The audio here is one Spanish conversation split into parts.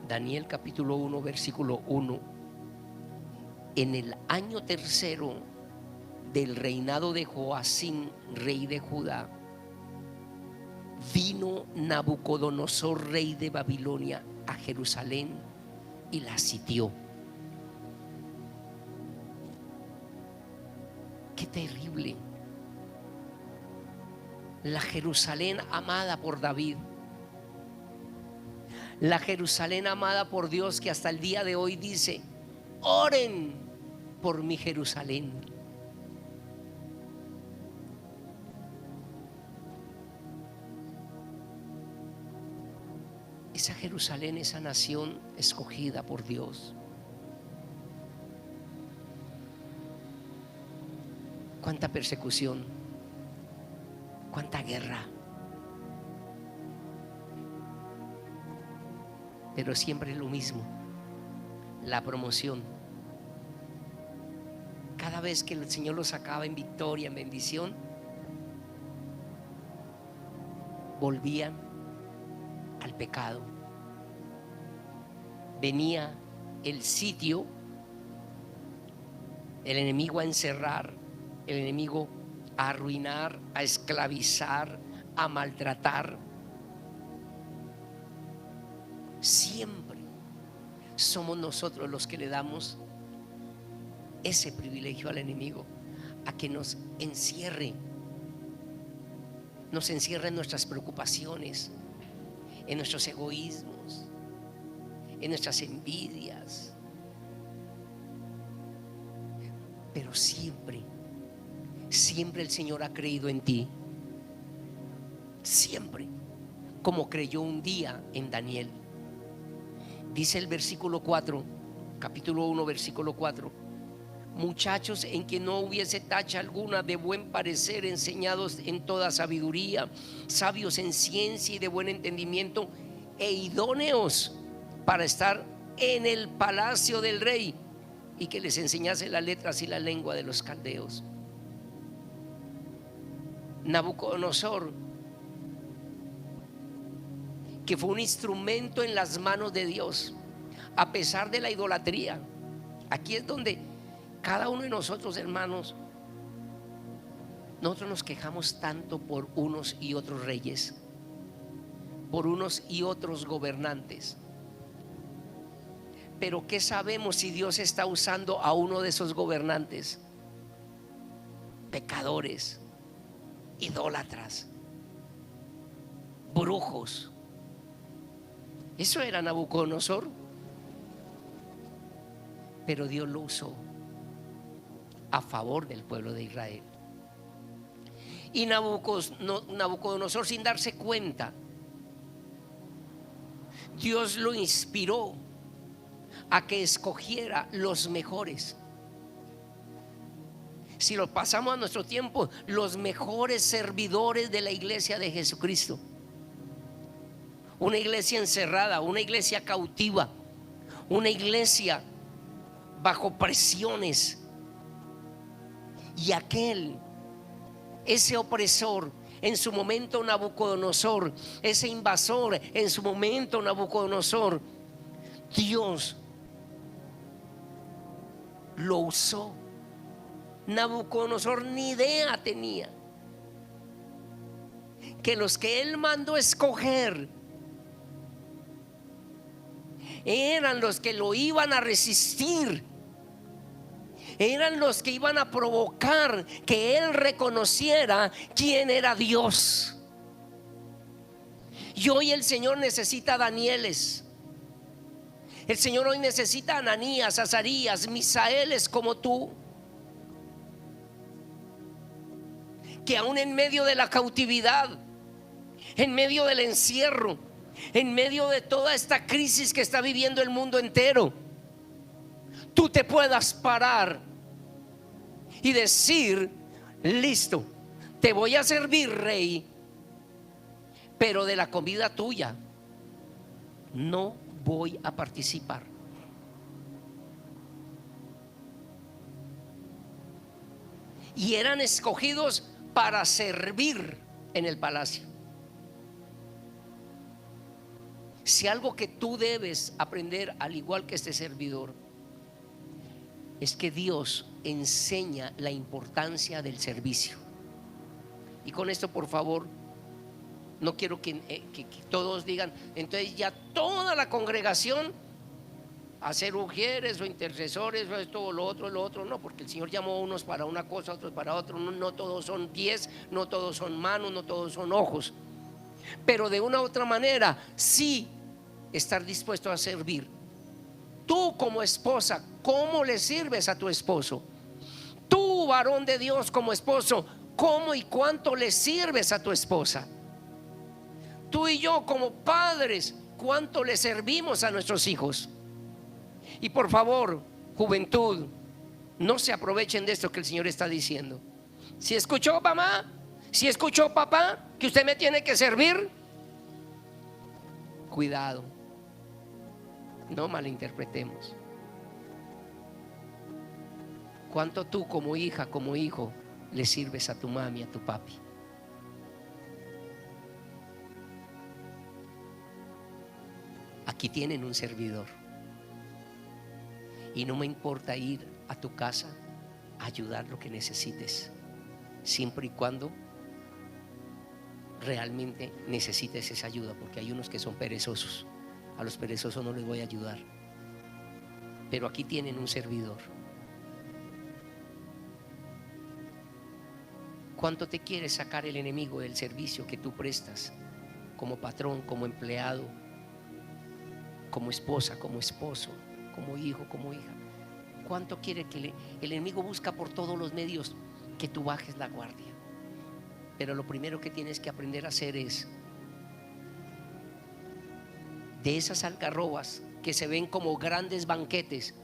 Daniel capítulo 1, versículo 1. En el año tercero del reinado de Joacim, rey de Judá, vino Nabucodonosor, rey de Babilonia, a Jerusalén y la sitió. Qué terrible. La Jerusalén amada por David, la Jerusalén amada por Dios, que hasta el día de hoy dice: oren por mi Jerusalén. Esa Jerusalén, esa nación escogida por Dios. Cuánta persecución, cuánta guerra, pero siempre es lo mismo, la promoción. Cada vez que el Señor los sacaba en victoria, en bendición, volvían al pecado. Venía el sitio, el enemigo a encerrar, el enemigo a arruinar, a esclavizar, a maltratar. Siempre somos nosotros los que le damos ese privilegio al enemigo, a que nos encierre en nuestras preocupaciones, en nuestros egoísmos, en nuestras envidias. Pero siempre el Señor ha creído en ti. Siempre, como creyó un día en Daniel. Dice el versículo 4, capítulo 1, versículo 4: muchachos en que no hubiese tacha alguna, de buen parecer, enseñados en toda sabiduría, sabios en ciencia y de buen entendimiento, e idóneos para estar en el palacio del rey, y que les enseñase las letras y la lengua de los caldeos. Nabucodonosor, que fue un instrumento en las manos de Dios, a pesar de la idolatría. Aquí es donde cada uno de nosotros, hermanos, nosotros nos quejamos tanto por unos y otros reyes, por unos y otros gobernantes. Pero ¿qué sabemos si Dios está usando a uno de esos gobernantes? Pecadores, idólatras, brujos. Eso era Nabucodonosor. Pero Dios lo usó a favor del pueblo de Israel. Y Nabucodonosor, sin darse cuenta, Dios lo inspiró a que escogiera los mejores. Si lo pasamos a nuestro tiempo, los mejores servidores de la iglesia de Jesucristo. Una iglesia encerrada, una iglesia cautiva, una iglesia bajo presiones. Y ese opresor, en su momento Nabucodonosor, ese invasor, en su momento Nabucodonosor, Dios lo usó. Nabucodonosor ni idea tenía que los que él mandó escoger eran los que lo iban a resistir, eran los que iban a provocar que él reconociera quién era Dios. Y hoy el Señor necesita a Danieles. El Señor hoy necesita a Ananías, Azarías, Misaeles como tú, que aún en medio de la cautividad, en medio del encierro, en medio de toda esta crisis que está viviendo el mundo entero, tú te puedas parar y decir: listo, te voy a servir, rey, pero de la comida tuya no voy a participar. Y eran escogidos para servir en el palacio. Si algo que tú debes aprender, al igual que este servidor, es que Dios enseña la importancia del servicio. Y con esto, por favor, no quiero que todos digan, entonces ya toda la congregación a ser ujieres o intercesores o esto o lo otro. No, porque el Señor llamó a unos para una cosa, a otros para otro. No todos son pies, no todos son manos, no todos son ojos. Pero de una u otra manera, sí estar dispuesto a servir. Tú como esposa, ¿cómo le sirves a tu esposo? Tú, varón de Dios, como esposo, ¿cómo y cuánto le sirves a tu esposa? Tú y yo como padres, ¿cuánto le servimos a nuestros hijos? Y por favor, juventud, no se aprovechen de esto que el Señor está diciendo. Si escuchó mamá, si escuchó papá, que usted me tiene que servir, cuidado, no malinterpretemos. ¿Cuánto tú como hija, como hijo, le sirves a tu mami, a tu papi? Aquí tienen un servidor. Y no me importa ir a tu casa a ayudar lo que necesites, siempre y cuando realmente necesites esa ayuda, porque hay unos que son perezosos. A los perezosos no les voy a ayudar. Pero aquí tienen un servidor. ¿Cuánto te quiere sacar el enemigo del servicio que tú prestas como patrón, como empleado, como esposa, como esposo, como hijo, como hija? ¿Cuánto quiere que el enemigo busca por todos los medios que tú bajes la guardia? Pero lo primero que tienes que aprender a hacer es, de esas algarrobas que se ven como grandes banquetes,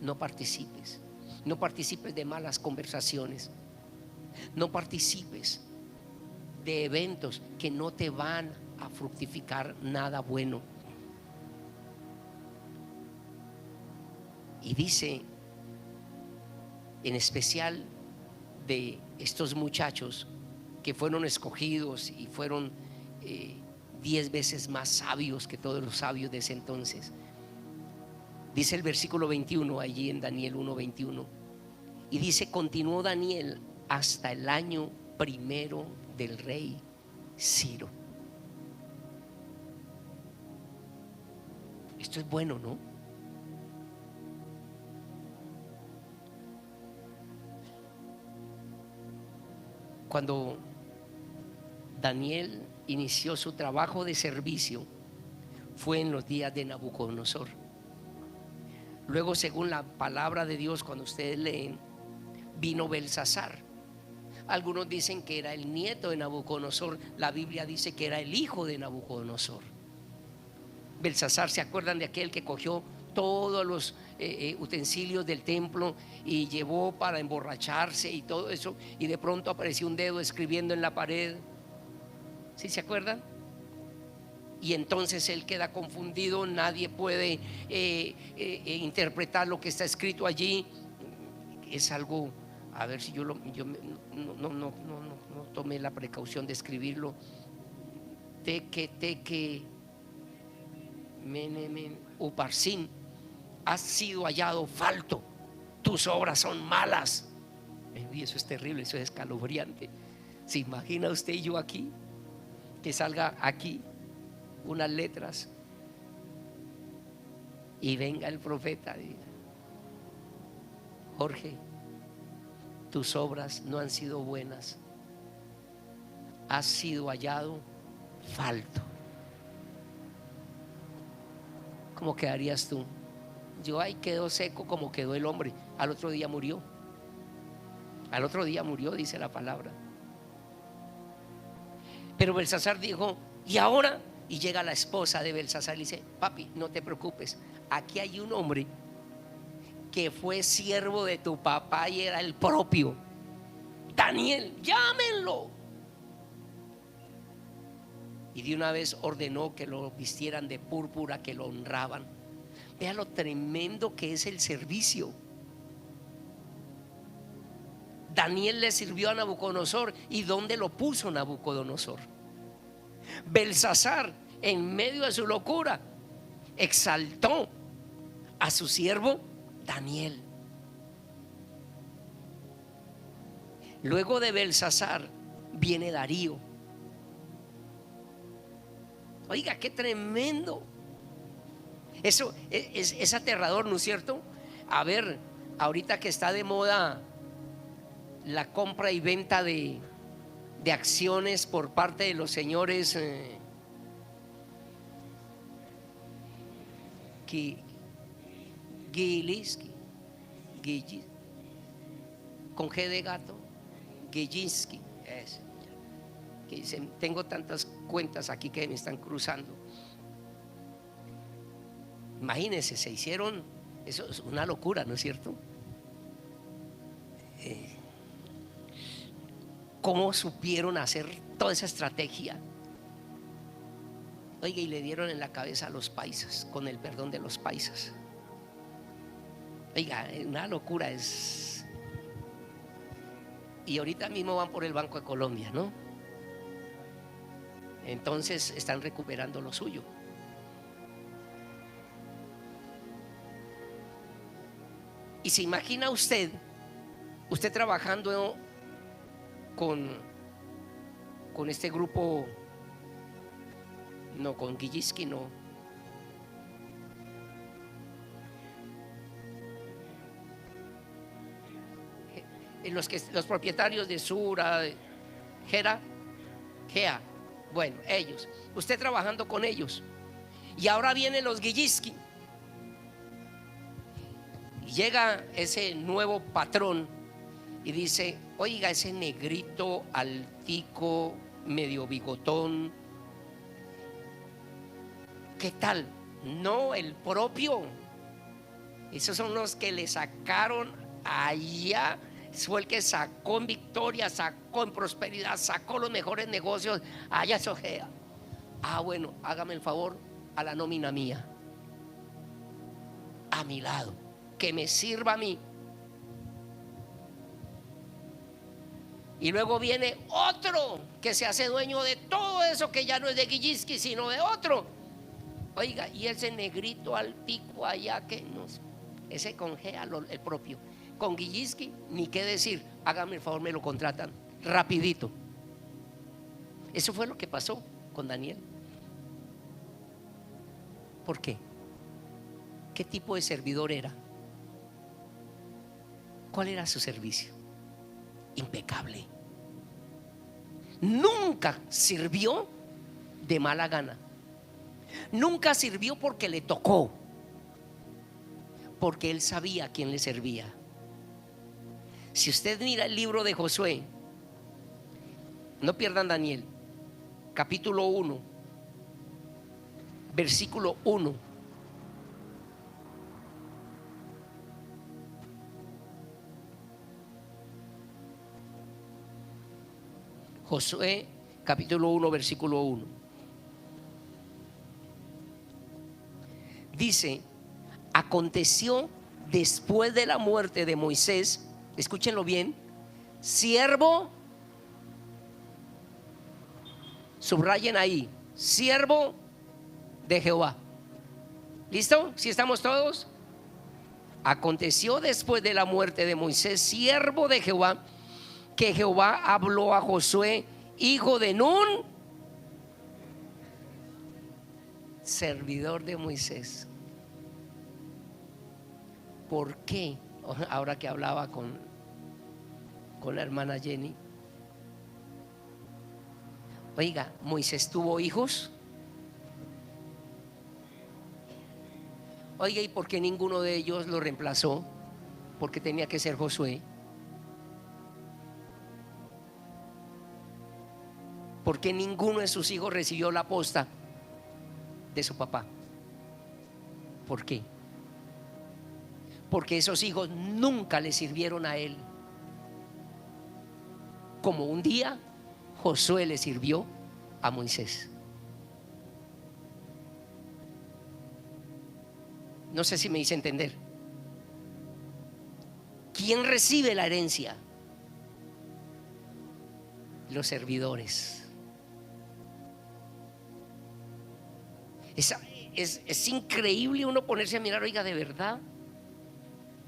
no participes. No participes de malas conversaciones. No participes de eventos que no te van a fructificar nada bueno. Y dice, en especial de estos muchachos que fueron escogidos y fueron 10 veces más sabios que todos los sabios de ese entonces. Dice el versículo 21 allí en Daniel 1:21, y dice: continuó Daniel hasta el año primero del rey Ciro. Esto es bueno, ¿no? Cuando Daniel inició su trabajo de servicio, fue en los días de Nabucodonosor. Luego, según la palabra de Dios, cuando ustedes leen, vino Belsasar. Algunos dicen que era el nieto de Nabucodonosor. La Biblia dice que era el hijo de Nabucodonosor. Belsasar, ¿se acuerdan de aquel que cogió todos los utensilios del templo y llevó para emborracharse y todo eso? Y de pronto apareció un dedo escribiendo en la pared. ¿Sí se acuerdan? Y entonces él queda confundido, nadie puede interpretar lo que está escrito allí. Es algo, a ver si yo no tomé la precaución de escribirlo. Teque uparsin, has sido hallado falto, tus obras son malas. Y eso es terrible, eso es escalofriante. ¿Se imagina usted y yo aquí? Que salga aquí unas letras y venga el profeta y diga: Jorge, tus obras no han sido buenas, has sido hallado falto. ¿Cómo quedarías tú? Yo, ay, quedó seco como quedó el hombre. Al otro día murió. Al otro día murió, dice la palabra. Pero Belsasar dijo: ¿y ahora? Y llega la esposa de Belsasar y dice: papi, no te preocupes, aquí hay un hombre que fue siervo de tu papá y era el propio Daniel, llámenlo. Y de una vez ordenó que lo vistieran de púrpura, que lo honraban. Vea lo tremendo que es el servicio. Daniel le sirvió a Nabucodonosor. ¿Y dónde lo puso Nabucodonosor? Belsasar, en medio de su locura, exaltó a su siervo Daniel. Luego de Belsasar viene Darío. Oiga, qué tremendo. Eso es aterrador, ¿no es cierto? A ver, ahorita que está de moda la compra y venta de acciones por parte de los señores Gilinski, con G de gato, Gilinski, que dicen, tengo tantas cuentas aquí que me están cruzando. Imagínense, se hicieron, eso es una locura, ¿no es cierto? ¿Cómo supieron hacer toda esa estrategia? Oiga, y le dieron en la cabeza a los paisas, con el perdón de los paisas. Oiga, una locura es. Y ahorita mismo van por el Banco de Colombia, ¿no? Entonces están recuperando lo suyo. Y se imagina usted trabajando con este grupo, no, con Gilinski, no. Los propietarios de Sura, Gea, bueno, ellos, usted trabajando con ellos, y ahora vienen los Gilinski. Llega ese nuevo patrón y dice, oiga, ese negrito altico, medio bigotón, ¿qué tal? No, el propio. Esos son los que le sacaron allá. Fue el que sacó en victoria, sacó en prosperidad, sacó los mejores negocios allá en Ojea. Bueno, hágame el favor a la nómina mía, a mi lado, que me sirva a mí. Y luego viene otro que se hace dueño de todo eso, que ya no es de Gilinski sino de otro. Oiga, y ese negrito altico allá que nos, ese congea el propio. Con Gilinski ni qué decir, hágame el favor, me lo contratan rapidito. Eso fue lo que pasó con Daniel. ¿Por qué? ¿Qué tipo de servidor era? ¿Cuál era su servicio? Impecable. Nunca sirvió de mala gana. Nunca sirvió porque le tocó, porque él sabía a quién le servía. Si usted mira el libro de Josué, no pierdan Daniel, capítulo 1, versículo 1. Josué capítulo 1 versículo 1 dice: aconteció después de la muerte de Moisés, escúchenlo bien, siervo, subrayen ahí, siervo de Jehová. ¿Listo? ¿Sí estamos todos? Aconteció después de la muerte de Moisés, siervo de Jehová, que Jehová habló a Josué, hijo de Nun, servidor de Moisés. ¿Por qué? Ahora que hablaba con la hermana Jenny, oiga, Moisés tuvo hijos. Oiga, ¿y por qué ninguno de ellos lo reemplazó? Porque tenía que ser Josué. ¿Por qué ninguno de sus hijos recibió la posta de su papá? ¿Por qué? Porque esos hijos nunca le sirvieron a él, como un día Josué le sirvió a Moisés. No sé si me hice entender. ¿Quién recibe la herencia? Los servidores. es increíble uno ponerse a mirar, oiga, de verdad,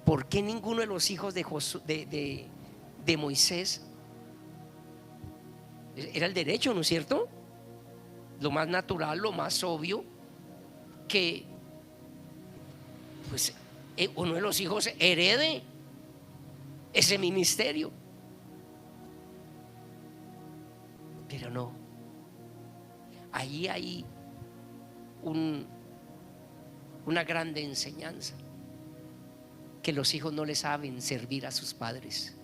¿por qué ninguno de los hijos de Moisés? Era el derecho, ¿no es cierto? Lo más natural, lo más obvio, que pues uno de los hijos herede ese ministerio. Pero no, ahí hay una grande enseñanza, que los hijos no le saben servir a sus padres.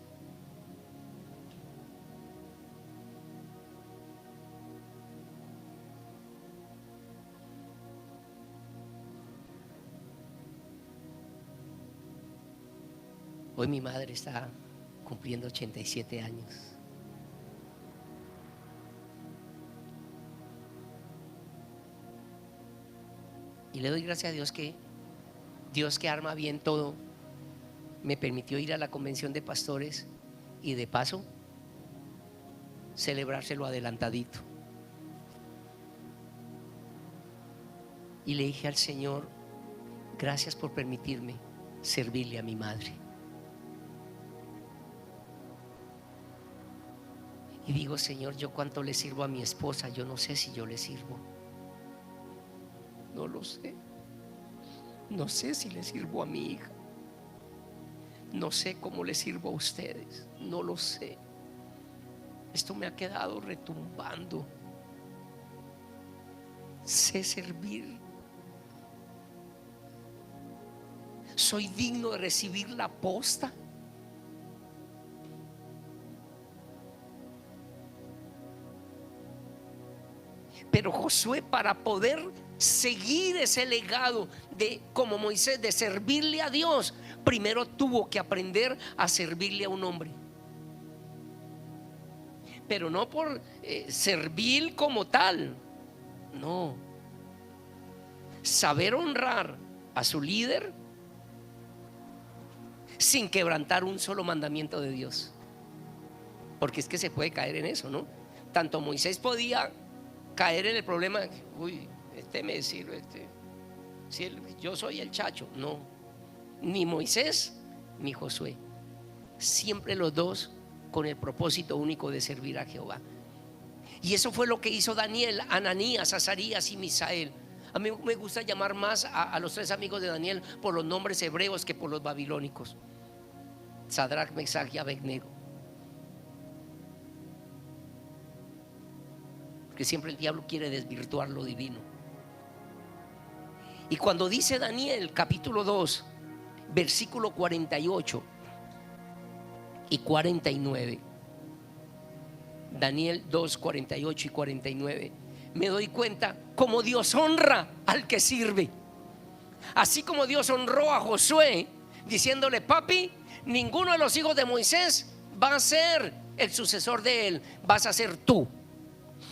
Hoy mi madre está cumpliendo 87 años. Y le doy gracias a Dios que arma bien todo, me permitió ir a la convención de pastores y de paso celebrárselo adelantadito. Y le dije al Señor, gracias por permitirme servirle a mi madre. Y digo, Señor, yo cuánto le sirvo a mi esposa, yo no sé si yo le sirvo. No lo sé. No sé si le sirvo a mi hija. No sé cómo le sirvo a ustedes. No lo sé. Esto me ha quedado retumbando. Sé servir. Soy digno de recibir la posta. Pero Josué, para poder seguir ese legado de como Moisés, de servirle a Dios, primero tuvo que aprender a servirle a un hombre. Pero no por servir como tal, no. Saber honrar a su líder sin quebrantar un solo mandamiento de Dios. Porque es que se puede caer en eso, ¿no? Tanto Moisés podía caer en el problema, uy, me sirve, si yo soy el chacho. No, ni Moisés ni Josué, siempre los dos con el propósito único de servir a Jehová. Y eso fue lo que hizo Daniel, Ananías, Azarías y Misael. A mí me gusta llamar más a los tres amigos de Daniel por los nombres hebreos que por los babilónicos: Sadrach, Mesach y Abednego. Porque siempre el diablo quiere desvirtuar lo divino. Y cuando dice Daniel capítulo 2 versículo 48 y 49, Daniel 2, 48 y 49, me doy cuenta cómo Dios honra al que sirve. Así como Dios honró a Josué diciéndole: papi, ninguno de los hijos de Moisés va a ser el sucesor de él, vas a ser tú.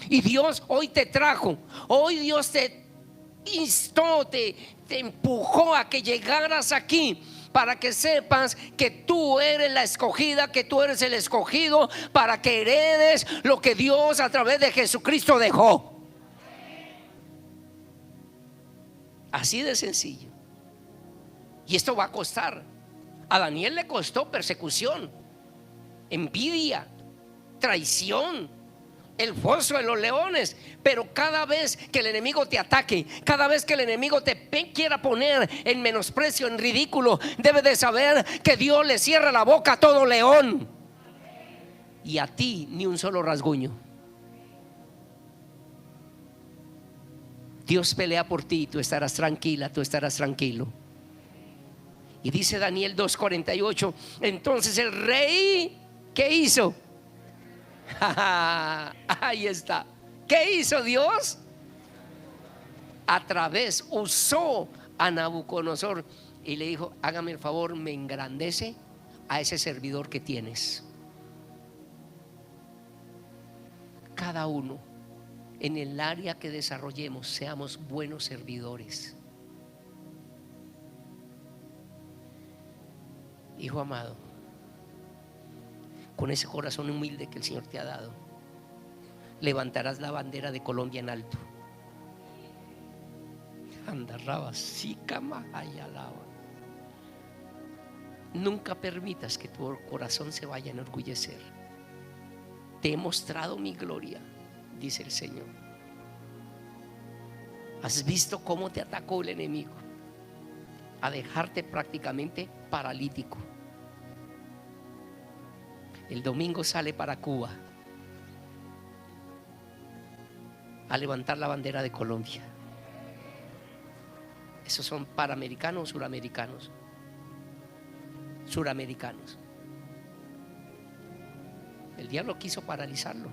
Y Dios hoy te trajo, hoy Dios te instó, te empujó a que llegaras aquí, para que sepas que tú eres la escogida, que tú eres el escogido, para que heredes lo que Dios a través de Jesucristo dejó. Así de sencillo. Y esto va a costar. A Daniel le costó persecución, envidia, traición, el foso de los leones. Pero cada vez que el enemigo te ataque, cada vez que el enemigo te quiera poner en menosprecio, en ridículo, debes de saber que Dios le cierra la boca a todo león, y a ti ni un solo rasguño. Dios pelea por ti, tú estarás tranquila, tú estarás tranquilo. Y dice Daniel 2:48, entonces el rey, ¿qué hizo? Ahí está. ¿Qué hizo Dios? Usó a Nabucodonosor y le dijo: hágame el favor, me engrandece a ese servidor que tienes. Cada uno en el área que desarrollemos, seamos buenos servidores. Hijo amado, con ese corazón humilde que el Señor te ha dado, levantarás la bandera de Colombia en alto. Andarraba, sí, cama, ay, alaba. Nunca permitas que tu corazón se vaya a enorgullecer. Te he mostrado mi gloria, dice el Señor. Has visto cómo te atacó el enemigo a dejarte prácticamente paralítico. El domingo sale para Cuba a levantar la bandera de Colombia. Esos son panamericanos o suramericanos. Suramericanos. El diablo quiso paralizarlo.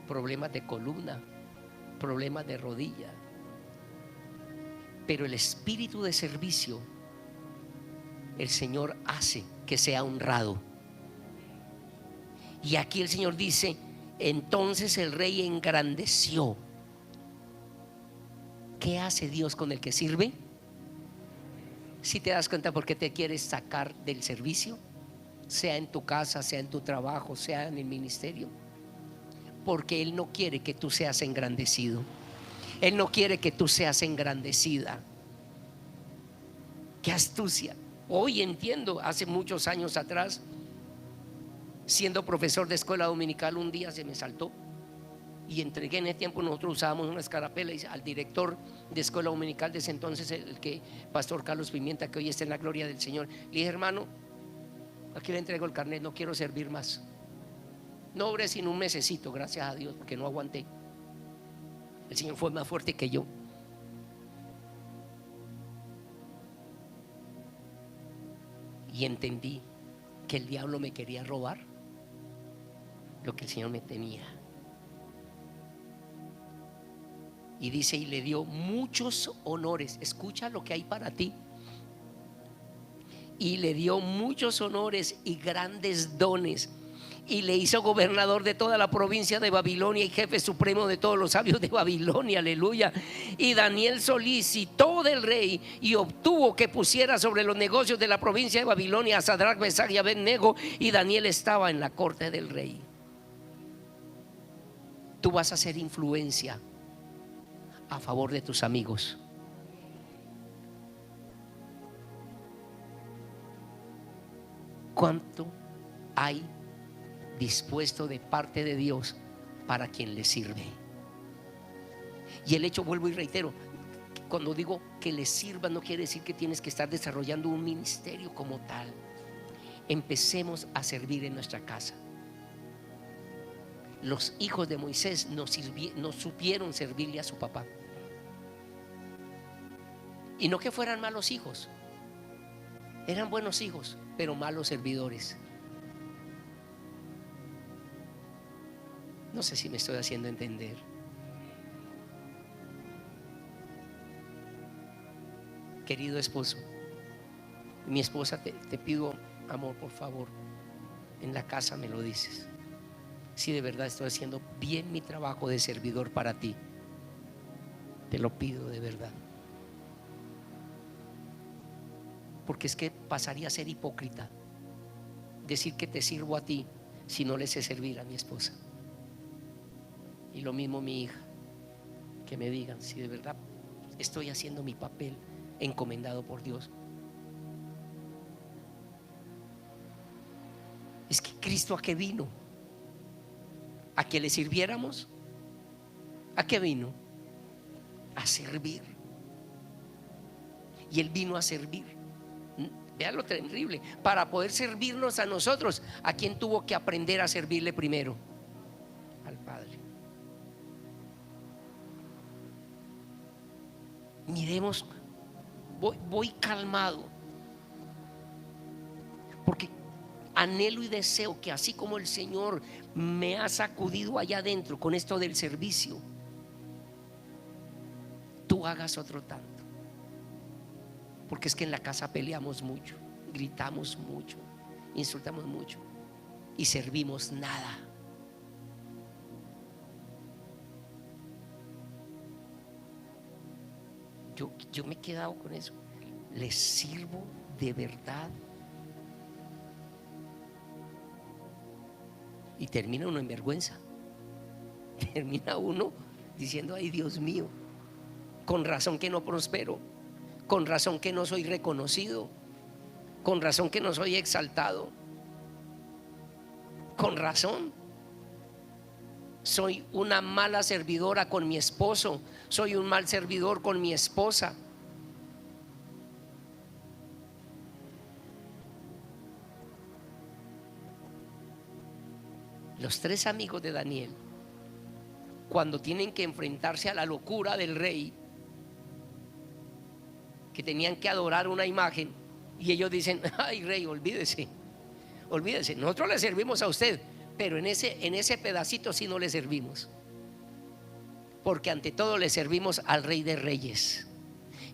Problemas de columna, problemas de rodilla. Pero el espíritu de servicio, el Señor hace que sea honrado. Y aquí el Señor dice: entonces el rey engrandeció. ¿Qué hace Dios con el que sirve? Si te das cuenta por qué te quieres sacar del servicio, sea en tu casa, sea en tu trabajo, sea en el ministerio, porque Él no quiere que tú seas engrandecido. Él no quiere que tú seas engrandecida. Qué astucia. Hoy entiendo, hace muchos años atrás, siendo profesor de escuela dominical, un día se me saltó y entregué. En ese tiempo nosotros usábamos una escarapela, y al director de escuela dominical de ese entonces, el que pastor Carlos Pimienta, que hoy está en la gloria del Señor, le dije: hermano, aquí le entrego el carnet, no quiero servir más. No obré sino un mesecito, gracias a Dios, porque no aguanté. El Señor fue más fuerte que yo. Y entendí que el diablo me quería robar lo que el Señor me tenía. Y dice: y le dio muchos honores. Escucha lo que hay para ti. Y le dio muchos honores y grandes dones. Y le hizo gobernador de toda la provincia de Babilonia y jefe supremo de todos los sabios de Babilonia. Aleluya. Y Daniel solicitó del rey y obtuvo que pusiera sobre los negocios de la provincia de Babilonia a Sadrach, Mesach y Abed-nego. Y Daniel estaba en la corte del rey. Tú vas a hacer influencia a favor de tus amigos. ¿Cuánto hay dispuesto de parte de Dios para quien le sirve? Y el hecho, vuelvo y reitero, cuando digo que le sirva, no quiere decir que tienes que estar desarrollando un ministerio como tal. Empecemos a servir en nuestra casa. Los hijos de Moisés no supieron servirle a su papá. Y no que fueran malos hijos, eran buenos hijos, pero malos servidores. No sé si me estoy haciendo entender. Querido esposo, mi esposa, te pido, amor, por favor, en la casa me lo dices. Si de verdad estoy haciendo bien mi trabajo de servidor para ti, te lo pido de verdad. Porque es que pasaría a ser hipócrita decir que te sirvo a ti si no le sé servir a mi esposa. Y lo mismo mi hija, que me digan si de verdad estoy haciendo mi papel encomendado por Dios. Es que Cristo, ¿a qué vino? ¿A que le sirviéramos? ¿A qué vino? A servir. Y Él vino a servir. Vean lo terrible. Para poder servirnos a nosotros, ¿a quién tuvo que aprender a servirle primero? Al Padre. Miremos, voy calmado, porque anhelo y deseo que así como el Señor me ha sacudido allá adentro con esto del servicio, tú hagas otro tanto. Porque es que en la casa peleamos mucho, gritamos mucho, insultamos mucho y servimos nada. Yo me he quedado con eso. ¿Les sirvo de verdad? Y termina uno en vergüenza. Termina uno diciendo: ay, Dios mío, Con razón que no prospero, con razón que no soy reconocido, con razón que no soy exaltado, con razón. Soy una mala servidora con mi esposo, soy un mal servidor con mi esposa. Los 3 amigos de Daniel, cuando tienen que enfrentarse a la locura del rey, que tenían que adorar una imagen, y ellos dicen: ay, rey, olvídese, nosotros le servimos a usted, pero en ese pedacito sí no le servimos, porque ante todo le servimos al Rey de Reyes.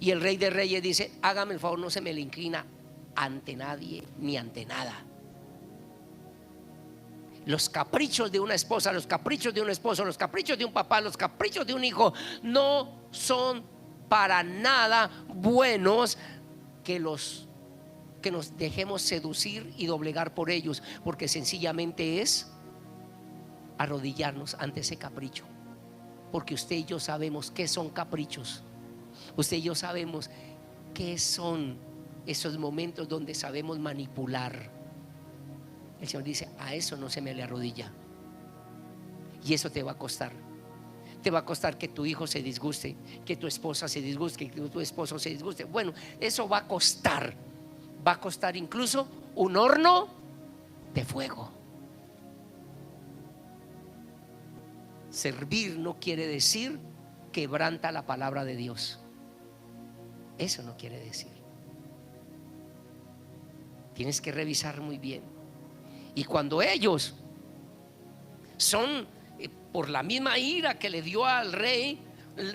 Y el Rey de Reyes dice: hágame el favor, no se me le inclina ante nadie ni ante nada. Los caprichos de una esposa, los caprichos de un esposo, los caprichos de un papá, los caprichos de un hijo no son para nada buenos que nos dejemos seducir y doblegar por ellos, porque sencillamente es arrodillarnos ante ese capricho. Porque usted y yo sabemos qué son caprichos. Usted y yo sabemos qué son esos momentos donde sabemos manipular. El Señor dice: a eso no se me le arrodilla. Y eso te va a costar. Te va a costar que tu hijo se disguste, que tu esposa se disguste, que tu esposo se disguste. Bueno, eso va a costar. Va a costar incluso un horno de fuego. Servir no quiere decir quebranta la palabra de Dios. Eso no quiere decir. Tienes que revisar muy bien. Y cuando ellos son, por la misma ira que le dio al rey,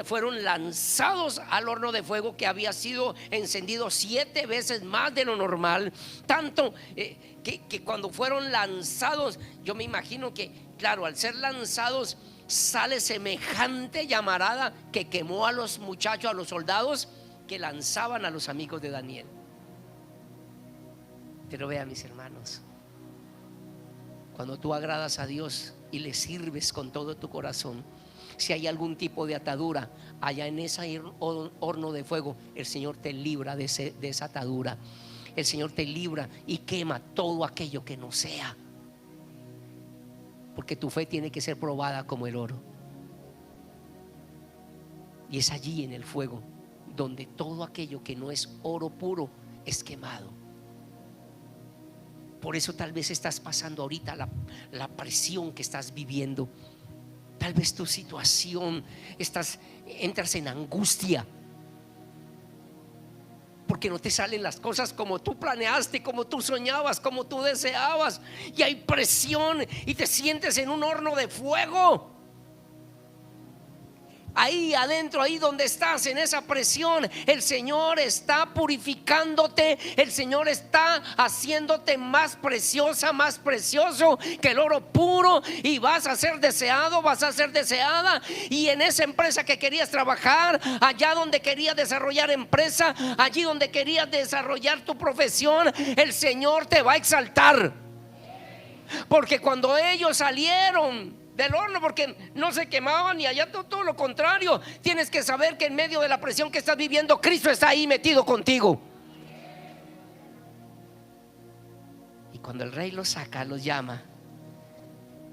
fueron lanzados al horno de fuego que había sido encendido 7 veces más de lo normal. Tanto que cuando fueron lanzados, yo me imagino que, claro, al ser lanzados sale semejante llamarada que quemó a los muchachos, a los soldados que lanzaban a los amigos de Daniel. Pero vea, mis hermanos, cuando tú agradas a Dios y le sirves con todo tu corazón, si hay algún tipo de atadura allá en ese horno de fuego, el Señor te libra de esa atadura. El Señor te libra y quema todo aquello que no sea, porque tu fe tiene que ser probada como el oro. Y es allí en el fuego donde todo aquello que no es oro puro es quemado. Por eso tal vez estás pasando ahorita la presión que estás viviendo. Tal vez tu situación entras en angustia porque no te salen las cosas como tú planeaste, como tú soñabas, como tú deseabas, y hay presión y te sientes en un horno de fuego. Ahí adentro, ahí donde estás, en esa presión, el Señor está purificándote. El Señor está haciéndote más preciosa, más precioso que el oro puro. Y vas a ser deseado, vas a ser deseada. Y en esa empresa que querías trabajar, allá donde querías desarrollar empresa, allí donde querías desarrollar tu profesión, el Señor te va a exaltar. Porque cuando ellos salieron del horno, porque no se quemaban, y allá todo lo contrario, tienes que saber que en medio de la presión que estás viviendo, Cristo está ahí metido contigo. Y cuando el rey los saca, los llama,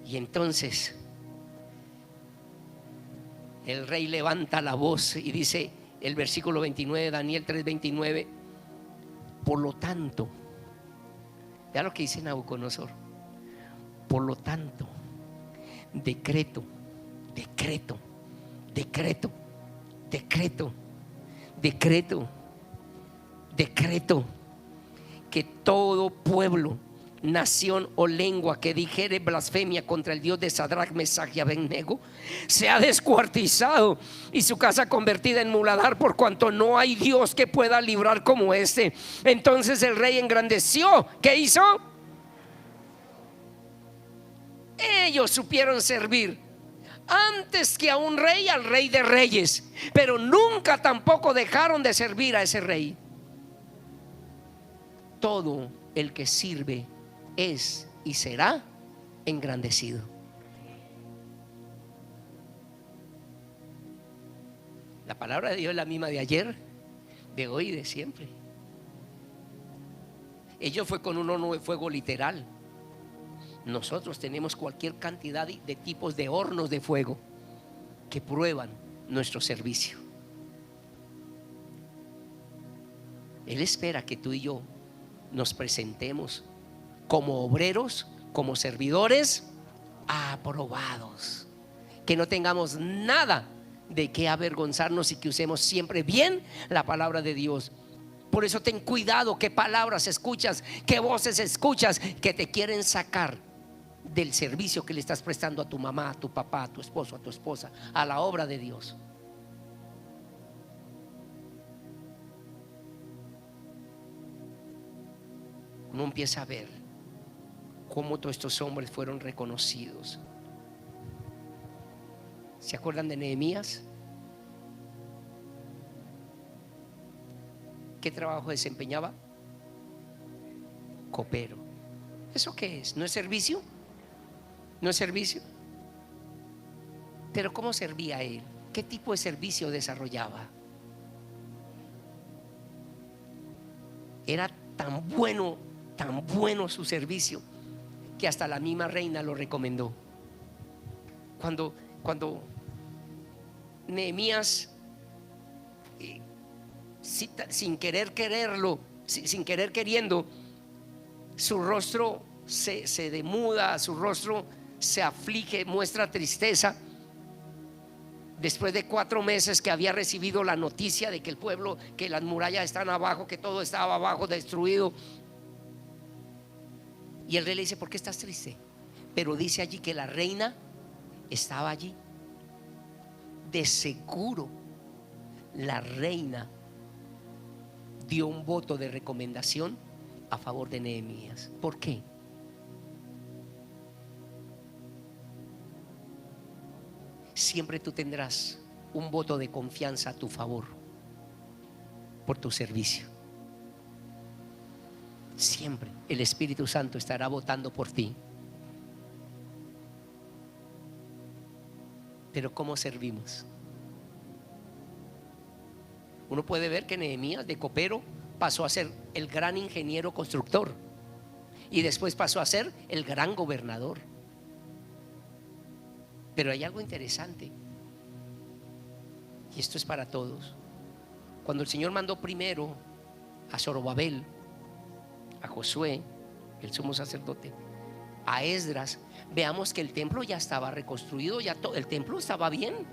y entonces el rey levanta la voz y dice el versículo 29, Daniel 3:29: por lo tanto, ya lo que dice Nabucodonosor, por lo tanto, decreto que todo pueblo, nación o lengua que dijere blasfemia contra el Dios de Sadrach, Mesach y Abednego sea descuartizado y su casa convertida en muladar, por cuanto no hay Dios que pueda librar como este. Entonces el rey engrandeció. ¿Qué hizo? Ellos supieron servir antes que a un rey, al Rey de Reyes, pero nunca tampoco dejaron de servir a ese rey. Todo el que sirve es y será engrandecido. La palabra de Dios es la misma de ayer, de hoy y de siempre. Ellos fue con un horno de fuego literal. Nosotros tenemos cualquier cantidad de tipos de hornos de fuego que prueban nuestro servicio. Él espera que tú y yo nos presentemos como obreros, como servidores aprobados, que no tengamos nada de qué avergonzarnos y que usemos siempre bien la palabra de Dios. Por eso ten cuidado qué palabras escuchas, qué voces escuchas que te quieren sacar del servicio que le estás prestando a tu mamá, a tu papá, a tu esposo, a tu esposa, a la obra de Dios. Uno empieza a ver cómo todos estos hombres fueron reconocidos. ¿Se acuerdan de Nehemías? ¿Qué trabajo desempeñaba? Copero. ¿Eso qué es? ¿No es servicio? ¿No es servicio? Pero ¿cómo servía él? ¿Qué tipo de servicio desarrollaba? Era tan bueno su servicio, que hasta la misma reina lo recomendó. Cuando Nehemías, sin querer quererlo, sin querer queriendo, su rostro se demuda, su rostro se aflige, muestra tristeza. Después de 4 meses que había recibido la noticia de que el pueblo, que las murallas están abajo, que todo estaba abajo, destruido. Y el rey le dice: ¿por qué estás triste? Pero dice allí que la reina estaba allí. De seguro la reina dio un voto de recomendación a favor de Nehemías. ¿Por qué? Siempre tú tendrás un voto de confianza a tu favor por tu servicio. Siempre el Espíritu Santo estará votando por ti. Pero ¿cómo servimos? Uno puede ver que Nehemías, de copero, pasó a ser el gran ingeniero constructor y después pasó a ser el gran gobernador. Pero hay algo interesante, y esto es para todos. Cuando el Señor mandó primero a Zorobabel, a Josué, el sumo sacerdote, a Esdras, veamos que el templo ya estaba reconstruido, ya el templo estaba bien,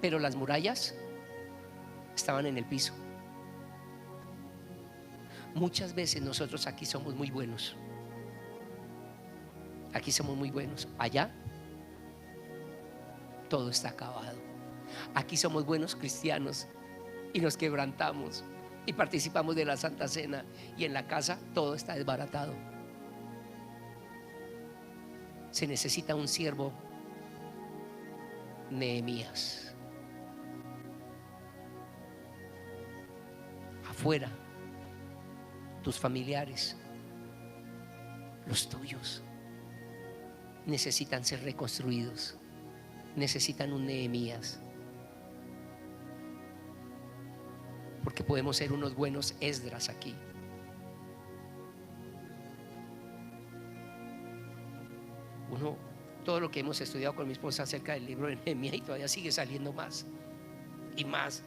pero las murallas estaban en el piso. Muchas veces nosotros aquí somos muy buenos. Aquí somos muy buenos. Allá todo está acabado. Aquí somos buenos cristianos y nos quebrantamos y participamos de la Santa Cena, y en la casa todo está desbaratado. Se necesita un siervo Nehemías. Afuera, tus familiares, los tuyos, necesitan ser reconstruidos. Necesitan un Nehemías. Porque podemos ser unos buenos Esdras aquí. Todo lo que hemos estudiado con mi esposa acerca del libro de Nehemías, y todavía sigue saliendo más y más.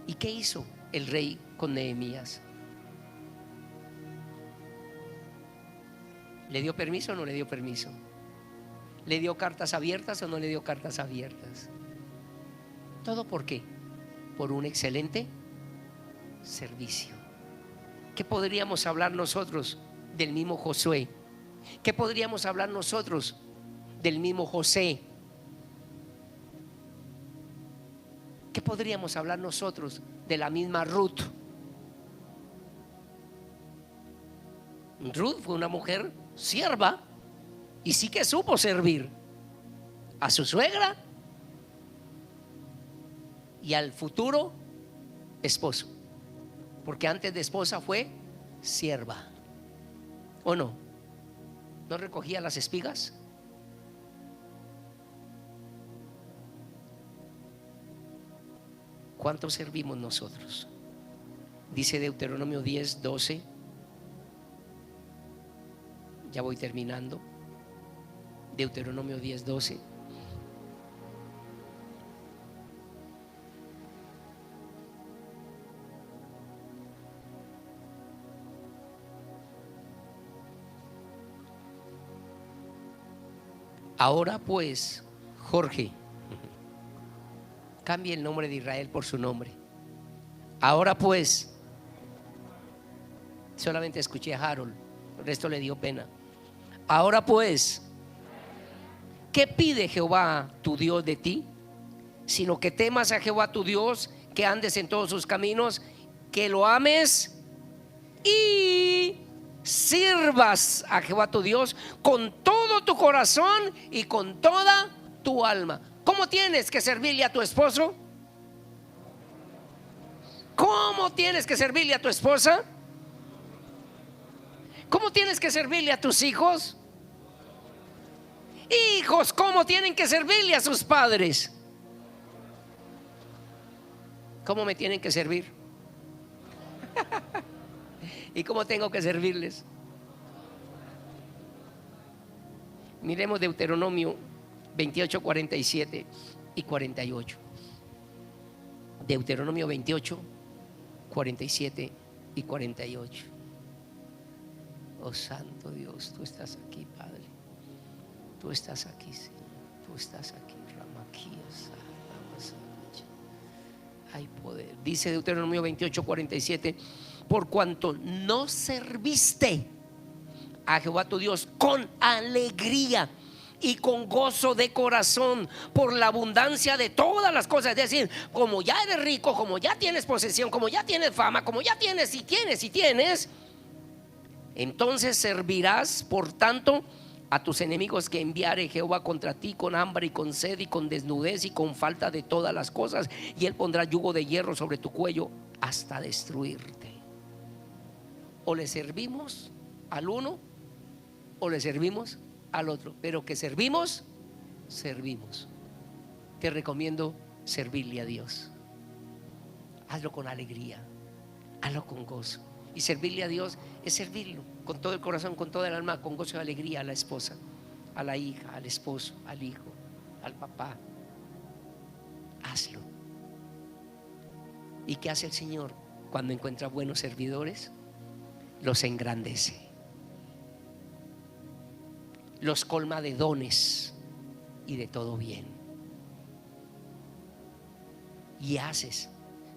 ¿Y qué hizo el rey con Nehemías? ¿Le dio permiso o no le dio permiso? ¿Le dio cartas abiertas o no le dio cartas abiertas? ¿Todo por qué? Por un excelente servicio. ¿Qué podríamos hablar nosotros del mismo Josué? ¿Qué podríamos hablar nosotros del mismo José? ¿Qué podríamos hablar nosotros de la misma Ruth? Ruth fue una mujer sierva y sí que supo servir a su suegra y al futuro esposo, porque antes de esposa fue sierva. ¿O no? ¿No recogía las espigas? ¿Cuánto servimos nosotros? Dice Deuteronomio 10:12. Ya voy terminando. Deuteronomio 10:12. Ahora pues, Jorge, cambie el nombre de Israel por su nombre. Ahora pues, solamente escuché a Harold, el resto le dio pena. Ahora pues, ¿qué pide Jehová tu Dios de ti? Sino que temas a Jehová tu Dios, que andes en todos sus caminos, que lo ames y sirvas a Jehová tu Dios con todo tu corazón y con toda tu alma. ¿Cómo tienes que servirle a tu esposo? ¿Cómo tienes que servirle a tu esposa? ¿Cómo tienes que servirle a tus hijos? Hijos, ¿cómo tienen que servirle a sus padres? ¿Cómo me tienen que servir? ¿Y cómo tengo que servirles? Miremos Deuteronomio 28, 47 y 48. Deuteronomio 28, 47 y 48. Oh Santo Dios, tú estás aquí, Padre. Tú estás aquí, Señor. Tú estás aquí. Hay poder. Dice Deuteronomio 28, 47. Por cuanto no serviste a Jehová tu Dios con alegría y con gozo de corazón por la abundancia de todas las cosas, es decir, como ya eres rico, como ya tienes posesión, como ya tienes fama, como ya tienes y tienes, entonces servirás por tanto a tus enemigos que enviare Jehová contra ti con hambre y con sed y con desnudez y con falta de todas las cosas, y él pondrá yugo de hierro sobre tu cuello hasta destruirte. O le servimos al uno o le servimos al otro, pero que servimos. Te recomiendo servirle a Dios. Hazlo con alegría, hazlo con gozo. Y servirle a Dios es servirlo con todo el corazón, con toda el alma, con gozo y alegría a la esposa, a la hija, al esposo, al hijo, al papá. Hazlo. ¿Y qué hace el Señor cuando encuentra buenos servidores? Los engrandece, los colma de dones y de todo bien, y haces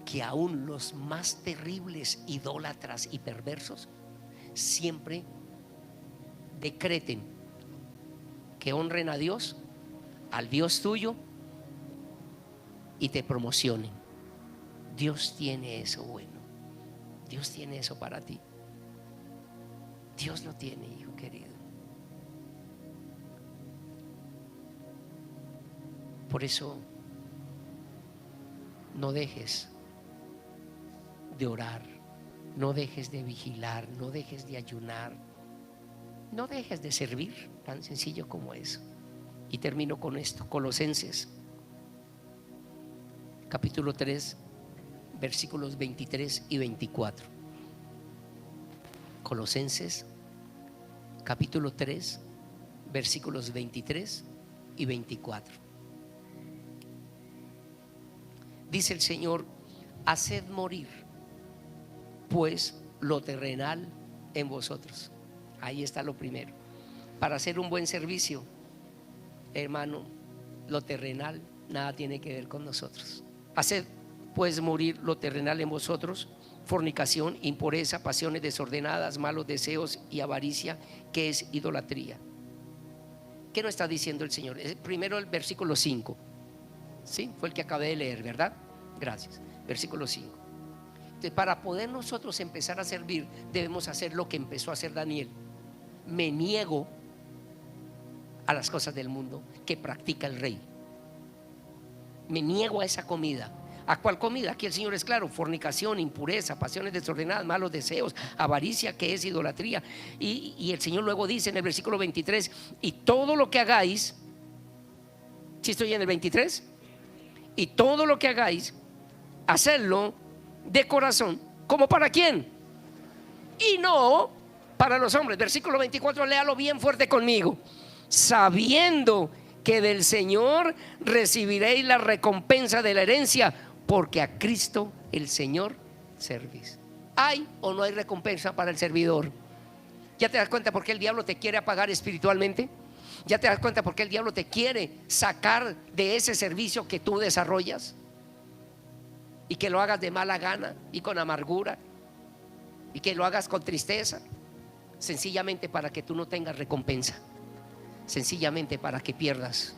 que aún los más terribles idólatras y perversos siempre decreten que honren a Dios, al Dios tuyo, y te promocionen. Dios tiene eso bueno. Dios tiene eso para ti. Dios lo tiene, hijo querido. Por eso no dejes de orar, no dejes de vigilar, no dejes de ayunar, no dejes de servir, tan sencillo como eso. Y termino con esto. Colosenses capítulo 3 versículos 23 y 24. Colosenses capítulo 3 versículos 23 y 24. Dice el Señor: haced morir pues lo terrenal en vosotros. Ahí está lo primero. Para hacer un buen servicio, hermano, lo terrenal nada tiene que ver con nosotros. Haced pues morir lo terrenal en vosotros: fornicación, impureza, pasiones desordenadas, malos deseos y avaricia, que es idolatría. ¿Qué nos está diciendo el Señor? Primero el versículo 5. Sí, fue el que acabé de leer, ¿verdad? Gracias. Versículo 5. Entonces, para poder nosotros empezar a servir, debemos hacer lo que empezó a hacer Daniel. Me niego a las cosas del mundo que practica el rey. Me niego a esa comida. ¿A cuál comida? Aquí el Señor es claro: fornicación, impureza, pasiones desordenadas, malos deseos, avaricia, que es idolatría. Y el Señor luego dice en el versículo 23: y todo lo que hagáis, ¿sí estoy en el 23? Y todo lo que hagáis, hacerlo de corazón. ¿Como para quién? Y no para los hombres. Versículo 24, léalo bien fuerte conmigo. Sabiendo que del Señor recibiréis la recompensa de la herencia, porque a Cristo el Señor servís. ¿Hay o no hay recompensa para el servidor? ¿Ya te das cuenta por qué el diablo te quiere apagar espiritualmente? ¿Ya te das cuenta por qué el diablo te quiere sacar de ese servicio que tú desarrollas? Y que lo hagas de mala gana y con amargura, y que lo hagas con tristeza, sencillamente para que tú no tengas recompensa, sencillamente para que pierdas.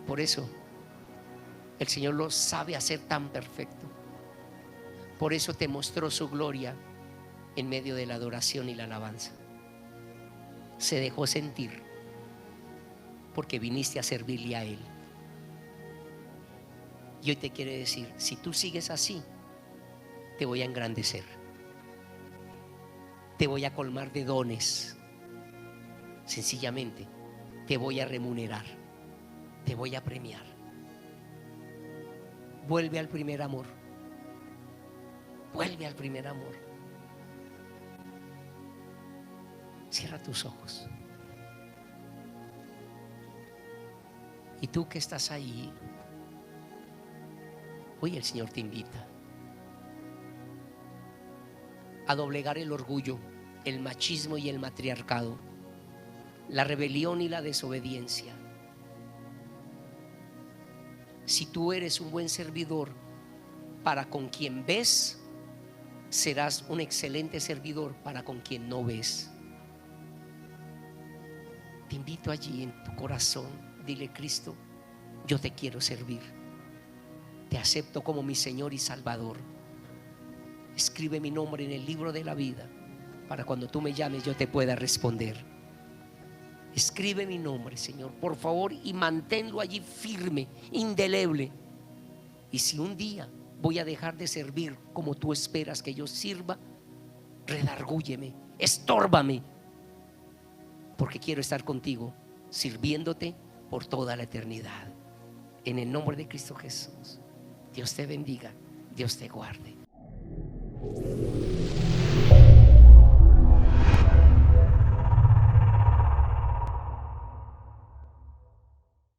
Por eso el Señor lo sabe hacer tan perfecto. Por eso te mostró su gloria en medio de la adoración y la alabanza. Se dejó sentir porque viniste a servirle a Él. Y hoy te quiere decir, si tú sigues así, te voy a engrandecer, te voy a colmar de dones, sencillamente te voy a remunerar, te voy a premiar. Vuelve al primer amor, vuelve al primer amor. Cierra tus ojos. Y tú que estás ahí, hoy el Señor te invita a doblegar el orgullo, el machismo y el matriarcado, la rebelión y la desobediencia. Si tú eres un buen servidor para con quien ves, serás un excelente servidor para con quien no ves. Te invito allí en tu corazón, dile: Cristo, yo te quiero servir, te acepto como mi Señor y Salvador. Escribe mi nombre en el libro de la vida, para cuando tú me llames yo te pueda responder. Escribe mi nombre, Señor, por favor, y manténlo allí firme, indeleble. Y si un día voy a dejar de servir como tú esperas que yo sirva, redargúyeme, estórbame, porque quiero estar contigo, sirviéndote por toda la eternidad. En el nombre de Cristo Jesús, Dios te bendiga, Dios te guarde.